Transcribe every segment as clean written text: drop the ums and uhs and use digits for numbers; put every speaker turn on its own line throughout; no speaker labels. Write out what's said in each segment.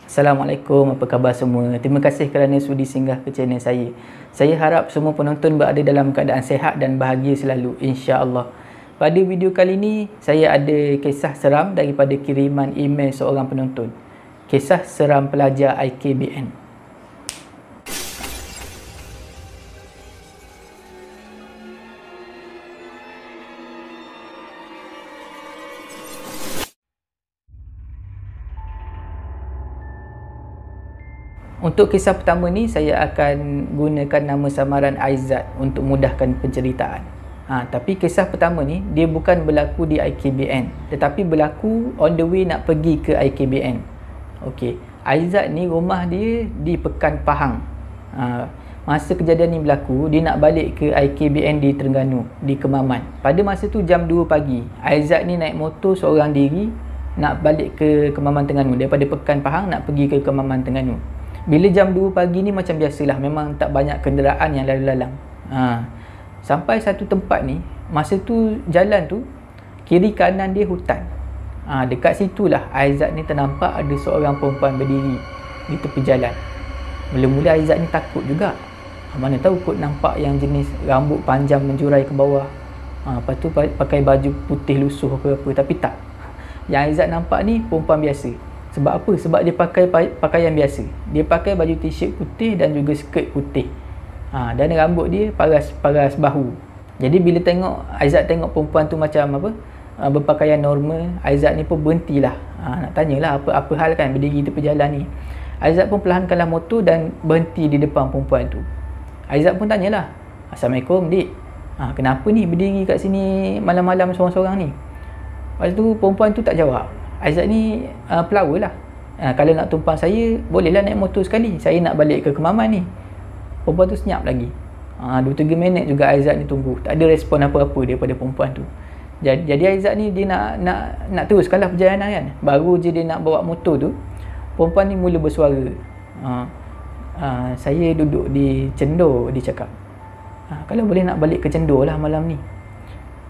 Assalamualaikum, apa khabar semua? Terima kasih kerana sudi singgah ke channel saya. Saya harap semua penonton berada dalam keadaan sihat dan bahagia selalu, insya-Allah. Pada video kali ini, saya ada kisah seram daripada kiriman email seorang penonton. Kisah seram pelajar IKBN. Untuk kisah pertama ni, saya akan gunakan nama samaran Aizat untuk mudahkan penceritaan. Tapi kisah pertama ni, dia bukan berlaku di IKBN, tetapi berlaku on the way nak pergi ke IKBN. Okey, Aizat ni rumah dia di Pekan Pahang. Masa kejadian ni berlaku, dia nak balik ke IKBN di Terengganu, di Kemaman. Pada masa tu jam 2 pagi, Aizat ni naik motor seorang diri nak balik ke Kemaman Terengganu. Daripada Pekan Pahang nak pergi ke Kemaman Terengganu. Bila jam 2 pagi ni macam biasalah, memang tak banyak kenderaan yang lalu lalang. Sampai satu tempat ni, masa tu jalan tu kiri kanan dia hutan. Dekat situlah Aizat ni ternampak ada seorang perempuan berdiri di tepi jalan. Mula-mula Aizat ni takut juga. Mana tahu kot nampak yang jenis rambut panjang menjurai ke bawah. Lepas tu pakai baju putih lusuh ke apa, tapi tak. Yang Aizat nampak ni perempuan biasa. Sebab apa? Sebab dia pakai pakaian biasa. Dia pakai baju t-shirt putih dan juga skirt putih. Dan rambut dia paras bahu. Jadi bila Aizat tengok perempuan tu macam apa, berpakaian normal, Aizat ni pun berhentilah. Nak tanyalah apa hal kan berdiri tepi jalan ni. Aizat pun perlahankanlah motor dan berhenti di depan perempuan tu. Aizat pun tanyalah, "Assalamualaikum, dik. Kenapa ni berdiri kat sini malam-malam seorang-seorang ni?" Lepas tu perempuan tu tak jawab. Aizat ni pelawa lah. Kalau nak tumpang saya, bolehlah naik motor sekali. Saya nak balik ke Kemaman ni. Perempuan tu senyap lagi. 2-3 minit juga Aizat ni tunggu. Tak ada respon apa-apa daripada perempuan tu. Jadi Aizat ni dia nak teruskanlah perjalanan kan. Baru je dia nak bawa motor tu, perempuan ni mula bersuara. "Saya duduk di Cendor," dia cakap. "Kalau boleh nak balik ke Cendor lah malam ni."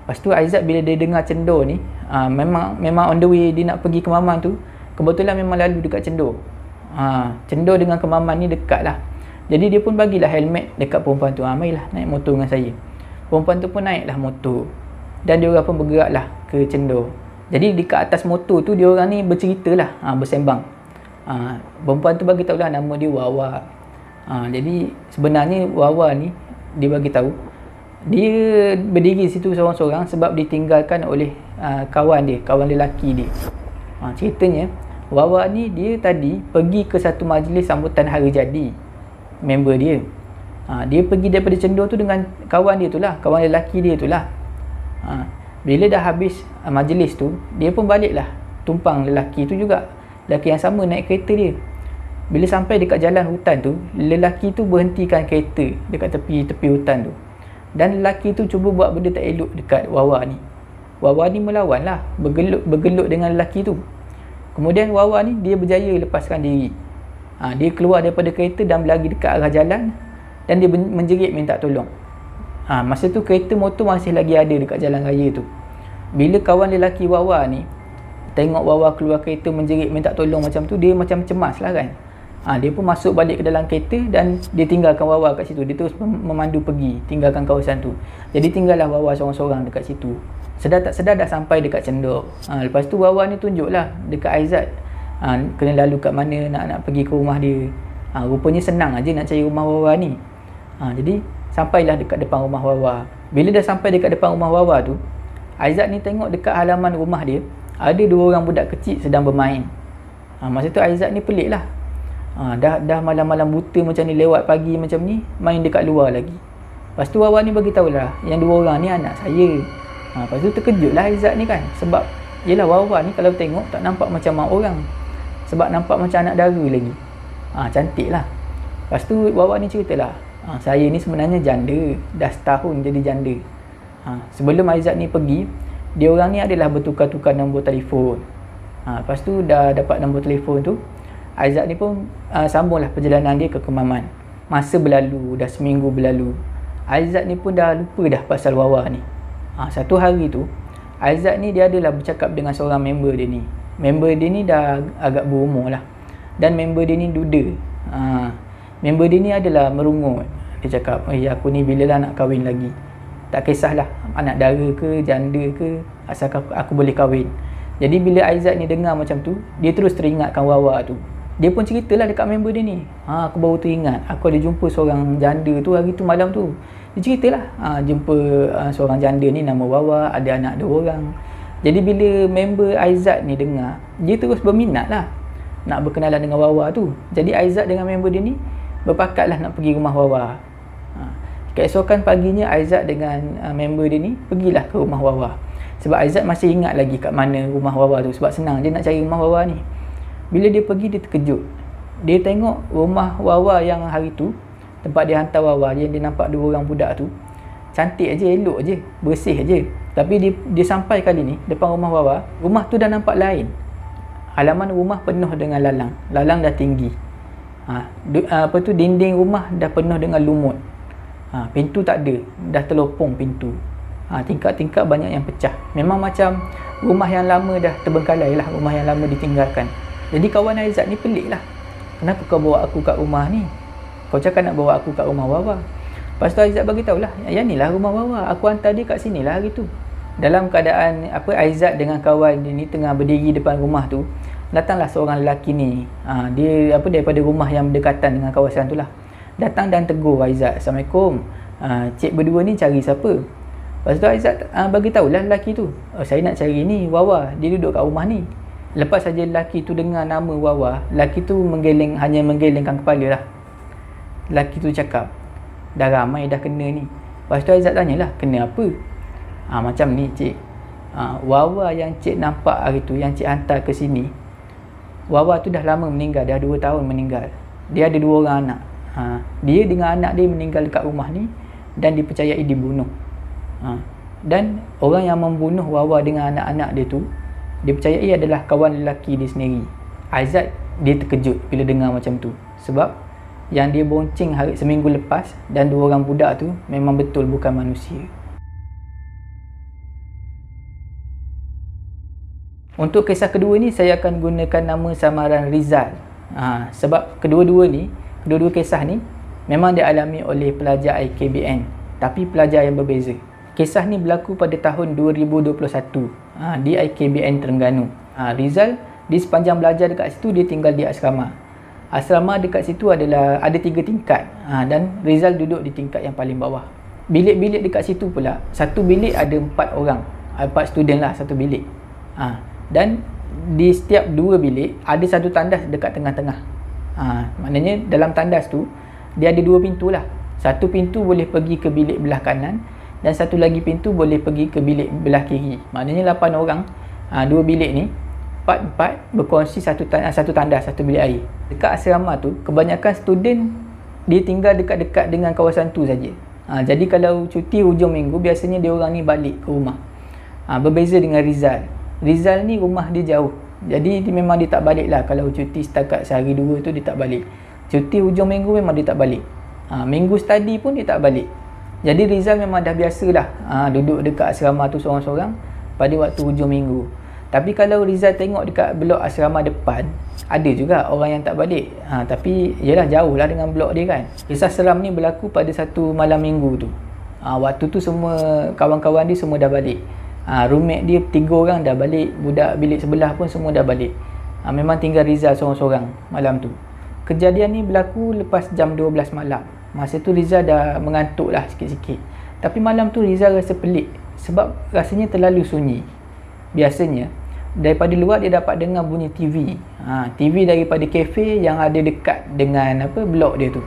Lepas tu Aizat bila dia dengar Cendor ni, memang on the way dia nak pergi ke Kemaman tu, kebetulan memang lalu dekat Cendor. Cendor dengan Kemaman ni dekat lah. Jadi dia pun bagilah helmet dekat perempuan tu. "Marilah naik motor dengan saya." Perempuan tu pun naiklah motor. Dan dia orang pun bergeraklah ke Cendor. Jadi dekat atas motor tu, dia orang ni bercerita lah, bersembang. Perempuan tu bagi tahulah nama dia Wawa. Jadi sebenarnya Wawa ni, dia bagi tahu dia berdiri situ seorang-seorang sebab ditinggalkan oleh kawan lelaki dia. Ceritanya Wawa ni dia tadi pergi ke satu majlis sambutan hari jadi member dia. Dia pergi daripada Cendor tu dengan kawan dia tu lah, kawan lelaki dia tu lah. Bila dah habis majlis tu, dia pun baliklah tumpang lelaki tu juga, lelaki yang sama naik kereta dia. Bila sampai dekat jalan hutan tu, lelaki tu berhentikan kereta dekat tepi hutan tu. Dan lelaki tu cuba buat benda tak elok dekat Wawa ni. Wawa ni melawan lah, bergelut dengan lelaki tu. Kemudian Wawa ni dia berjaya lepaskan diri. Dia keluar daripada kereta dan berlari dekat arah jalan, dan dia menjerit minta tolong. Masa tu kereta motor masih lagi ada dekat jalan raya tu. Bila kawan lelaki Wawa ni tengok Wawa keluar kereta menjerit minta tolong macam tu, dia macam cemas lah kan. Dia pun masuk balik ke dalam kereta dan dia tinggalkan Wawa kat situ. Dia terus memandu pergi, tinggalkan kawasan tu. Jadi tinggallah Wawa seorang-seorang dekat situ. Sedar tak sedar dah sampai dekat Cendor. Lepas tu Wawa ni tunjuklah dekat Aizat kena lalu kat mana, nak pergi ke rumah dia. Rupanya senang aja nak cari rumah Wawa ni. Jadi sampailah dekat depan rumah Wawa. Bila dah sampai dekat depan rumah Wawa tu, Aizat ni tengok dekat halaman rumah dia ada 2 orang budak kecil sedang bermain. Masa tu Aizat ni pelik lah. Dah malam-malam buta macam ni, lewat pagi macam ni, main dekat luar lagi. Lepas tu Wawa ni bagi tahulah yang 2 orang ni anak saya. Lepas tu terkejutlah Aizat ni kan, sebab yelah Wawa ni kalau tengok tak nampak macam mak orang, sebab nampak macam anak dara lagi. Cantik lah. Lepas tu Wawa ni ceritalah, "Saya ni sebenarnya janda, dah setahun jadi janda." Sebelum Aizat ni pergi, dia orang ni adalah bertukar-tukar nombor telefon. Lepas tu dah dapat nombor telefon tu, Aizat ni pun sambunglah perjalanan dia ke Kemaman. Masa berlalu, dah seminggu berlalu. Aizat ni pun dah lupa dah pasal Wawa ni. Satu hari tu, Aizat ni dia adalah bercakap dengan seorang member dia ni. Member dia ni dah agak berumur lah. Dan member dia ni duda. Member dia ni adalah merungut. Dia cakap, aku ni bila lah nak kahwin lagi, tak kisahlah anak dara ke janda ke, asalkan aku boleh kahwin. Jadi bila Aizat ni dengar macam tu, dia terus teringatkan Wawa tu. Dia pun ceritalah dekat member dia ni, aku baru teringat aku ada jumpa seorang janda tu hari tu, malam tu. Dia ceritalah, jumpa seorang janda ni nama Wawa, ada anak 2 orang. Jadi bila member Aizat ni dengar, dia terus berminat lah nak berkenalan dengan Wawa tu. Jadi Aizat dengan member dia ni berpakatlah nak pergi rumah Wawa. Keesokan paginya Aizat dengan member dia ni pergilah ke rumah Wawa. Sebab Aizat masih ingat lagi kat mana rumah Wawa tu, sebab senang dia nak cari rumah Wawa ni. Bila dia pergi, dia terkejut. Dia tengok rumah Wawa yang hari tu, tempat dia hantar Wawa, dia nampak 2 orang budak tu cantik aje, elok aje, bersih aje. Tapi dia sampai kali ni depan rumah Wawa, rumah tu dah nampak lain. Halaman rumah penuh dengan lalang. Lalang dah tinggi. Dinding rumah dah penuh dengan lumut. Pintu tak ada, dah terlopong pintu. Tingkap-tingkap banyak yang pecah. Memang macam rumah yang lama dah terbengkalai lah, rumah yang lama ditinggalkan. Jadi kawan Aizat ni pelik lah. Kenapa kau bawa aku kat rumah ni? Kau cakap nak bawa aku kat rumah Wawa. Lepas tu Aizat bagi tahulah, yang ni lah rumah Wawa. Aku hantar dia kat sini lah hari tu. Dalam keadaan Aizat dengan kawan dia ni tengah berdiri depan rumah tu, datanglah seorang lelaki ni. Dia daripada rumah yang berdekatan dengan kawasan tu lah. Datang dan tegur Aizat, "Assalamualaikum. Cik berdua ni cari siapa?" Lepas tu Aizat bagi tahulah lelaki tu, "Saya nak cari ni Wawa, dia duduk kat rumah ni." Lepas saja lelaki tu dengar nama Wawa, lelaki tu hanya menggelengkan kepala lah. Lelaki tu cakap, "Dah ramai dah kena ni." Lepas tu Aizat tanyalah, "Kena apa?" "Macam ni cik, Wawa yang cik nampak hari tu, yang cik hantar ke sini, Wawa tu dah lama meninggal, dah 2 tahun meninggal. Dia ada 2 orang anak. Dia dengan anak dia meninggal dekat rumah ni dan dipercayai dibunuh. Dan orang yang membunuh Wawa dengan anak-anak dia tu dipercayai adalah kawan lelaki dia sendiri." Aizat dia terkejut bila dengar macam tu, sebab yang dia bonceng seminggu lepas dan 2 orang budak tu memang betul bukan manusia. Untuk kisah kedua ni saya akan gunakan nama samaran Rizal. Sebab kedua-dua kisah ni memang dialami oleh pelajar IKBN, tapi pelajar yang berbeza. Kisah ni berlaku pada tahun 2021 di IKBN Terengganu. Rizal di sepanjang belajar dekat situ dia tinggal di asrama. Asrama dekat situ ada 3 tingkat, dan Rizal duduk di tingkat yang paling bawah. Bilik-bilik dekat situ pula, satu bilik ada 4 orang, 4 student lah satu bilik. Dan di setiap 2 bilik ada satu tandas dekat tengah-tengah. Maknanya dalam tandas tu dia ada 2 pintu lah. Satu pintu boleh pergi ke bilik belah kanan dan satu lagi pintu boleh pergi ke bilik belah kiri. Maknanya 8 orang, 2 bilik ni, 4 berkongsi satu tandas, satu bilik air. Dekat asrama tu kebanyakan student dia tinggal dekat-dekat dengan kawasan tu saja. Jadi kalau cuti hujung minggu biasanya dia orang ni balik ke rumah. Berbeza dengan Rizal. Rizal ni rumah dia jauh. Jadi memang dia tak balik lah. Kalau cuti setakat sehari 2 tu dia tak balik. Cuti hujung minggu memang dia tak balik. Minggu study pun dia tak balik. Jadi Rizal memang dah biasalah duduk dekat asrama tu seorang-seorang pada waktu hujung minggu. Tapi kalau Rizal tengok dekat blok asrama depan, ada juga orang yang tak balik. Tapi yelah jauh lah dengan blok dia kan. Kisah seram ni berlaku pada satu malam minggu tu. Waktu tu semua kawan-kawan dia semua dah balik. Roommate dia 3 orang dah balik, budak bilik sebelah pun semua dah balik. Memang tinggal Rizal seorang-seorang malam tu. Kejadian ni berlaku lepas jam 12 malam. Masa tu Rizal dah mengantuk lah sikit-sikit. Tapi malam tu Rizal rasa pelik sebab rasanya terlalu sunyi. Biasanya daripada luar dia dapat dengar bunyi TV. TV daripada kafe yang ada dekat dengan blok dia tu.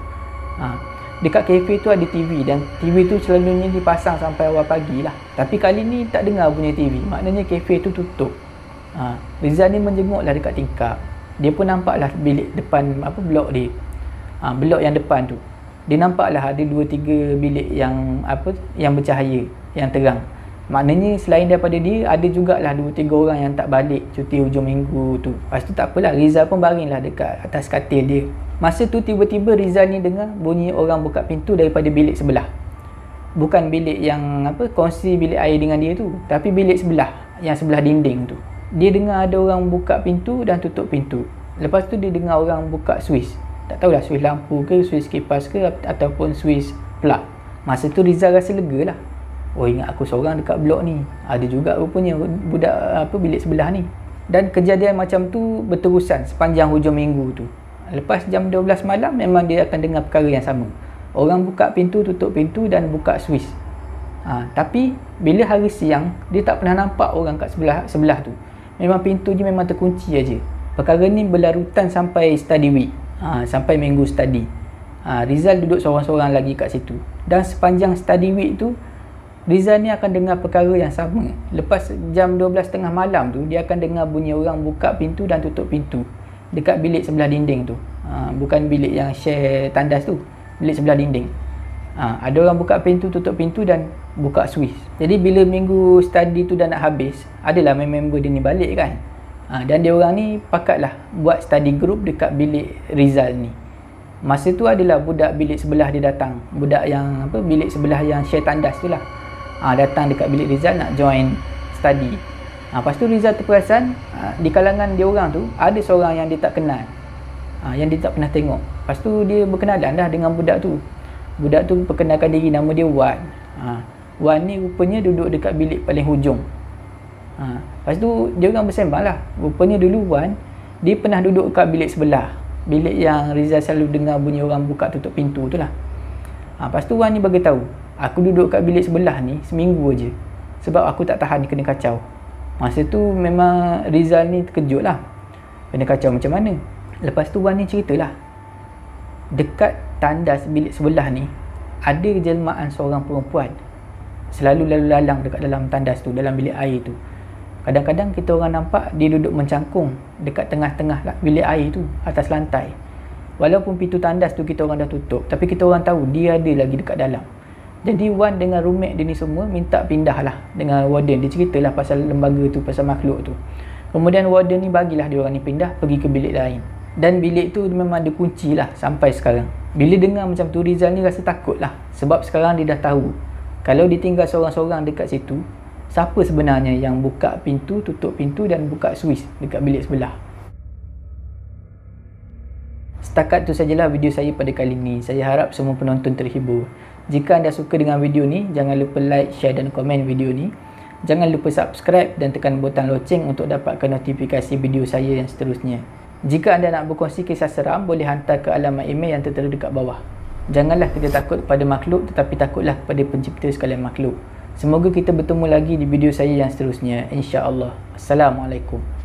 Dekat kafe tu ada TV dan TV tu selalunya dipasang sampai awal pagi lah. Tapi kali ni tak dengar bunyi TV. Maknanya kafe tu tutup. Rizal ni menjenguklah dekat tingkap. Dia pun nampaklah bilik depan blok dia. Blok yang depan tu. Dia nampaklah ada 2-3 bilik yang bercahaya, yang terang. Maknanya selain daripada dia ada jugalah 2-3 orang yang tak balik cuti hujung minggu tu. Lepas tu tak apalah, Rizal pun baringlah dekat atas katil dia. Masa tu tiba-tiba Rizal ni dengar bunyi orang buka pintu daripada bilik sebelah. Bukan bilik yang kongsi bilik air dengan dia tu, tapi bilik sebelah, yang sebelah dinding tu. Dia dengar ada orang buka pintu dan tutup pintu. Lepas tu dia dengar orang buka switch. Tak tahulah switch lampu ke, switch kipas ke, ataupun switch plug. Masa tu Rizal rasa lega lah. Oh, ingat aku seorang dekat blok ni. Ada juga rupanya budak bilik sebelah ni. Dan kejadian macam tu berterusan sepanjang hujung minggu tu. Lepas jam 12 malam memang dia akan dengar perkara yang sama. Orang buka pintu, tutup pintu dan buka switch. Tapi bila hari siang, dia tak pernah nampak orang kat sebelah tu. Memang pintu je memang terkunci aja. Perkara ni berlarutan sampai study week. Sampai minggu study. Rizal duduk seorang-seorang lagi kat situ. Dan sepanjang study week tu, Rizal ni akan dengar perkara yang sama. Lepas jam 12.30 malam tu, dia akan dengar bunyi orang buka pintu dan tutup pintu dekat bilik sebelah dinding tu. Bukan bilik yang share tandas tu, bilik sebelah dinding. Ada orang buka pintu, tutup pintu dan buka switch. Jadi bila minggu study tu dah nak habis, adalah member dia ni balik kan. Dan dia orang ni pakatlah buat study group dekat bilik Rizal ni. Masa tu adalah budak bilik sebelah dia datang. Budak yang bilik sebelah yang share tandas tu lah. Datang dekat bilik Rizal nak join study. Lepas tu Rizal terperasan di kalangan dia orang tu ada seorang yang dia tak kenal. Yang dia tak pernah tengok. Lepas tu dia berkenalan dah dengan budak tu. Budak tu perkenalkan diri, nama dia Wan. Wan ni rupanya duduk dekat bilik paling hujung. Lepas tu dia orang bersembang lah. Rupanya dulu Wan, dia pernah duduk kat bilik sebelah. Bilik yang Rizal selalu dengar bunyi orang buka tutup pintu tu lah. Lepas tu Wan ni bagi tahu, aku duduk kat bilik sebelah ni seminggu aje. Sebab aku tak tahan kena kacau. Masa tu memang Rizal ni terkejut lah. Kena kacau macam mana? Lepas tu Wan ni ceritalah. Dekat tandas bilik sebelah ni, ada jelmaan seorang perempuan. Selalu lalu lalang dekat dalam tandas tu, dalam bilik air tu. Kadang-kadang kita orang nampak dia duduk mencangkung dekat tengah-tengah bilik air tu, atas lantai. Walaupun pintu tandas tu kita orang dah tutup, tapi kita orang tahu dia ada lagi dekat dalam. Jadi Wan dengan roommate dia ni semua minta pindah lah dengan warden. Dia ceritalah pasal lembaga tu, pasal makhluk tu. Kemudian warden ni bagilah dia orang ni pindah pergi ke bilik lain. Dan bilik tu memang ada kunci lah sampai sekarang. Bila dengar macam tu, Rizal ni rasa takut lah. Sebab sekarang dia dah tahu, kalau ditinggal seorang-seorang dekat situ, siapa sebenarnya yang buka pintu, tutup pintu dan buka switch dekat bilik sebelah. Setakat tu sajalah video saya pada kali ini. Saya harap semua penonton terhibur. Jika anda suka dengan video ni, jangan lupa like, share dan komen video ni. Jangan lupa subscribe dan tekan butang loceng untuk dapatkan notifikasi video saya yang seterusnya. Jika anda nak berkongsi kisah seram, boleh hantar ke alamat email yang tertera dekat bawah. Janganlah kita takut kepada makhluk, tetapi takutlah kepada pencipta sekalian makhluk. Semoga kita bertemu lagi di video saya yang seterusnya, insya-Allah. Assalamualaikum.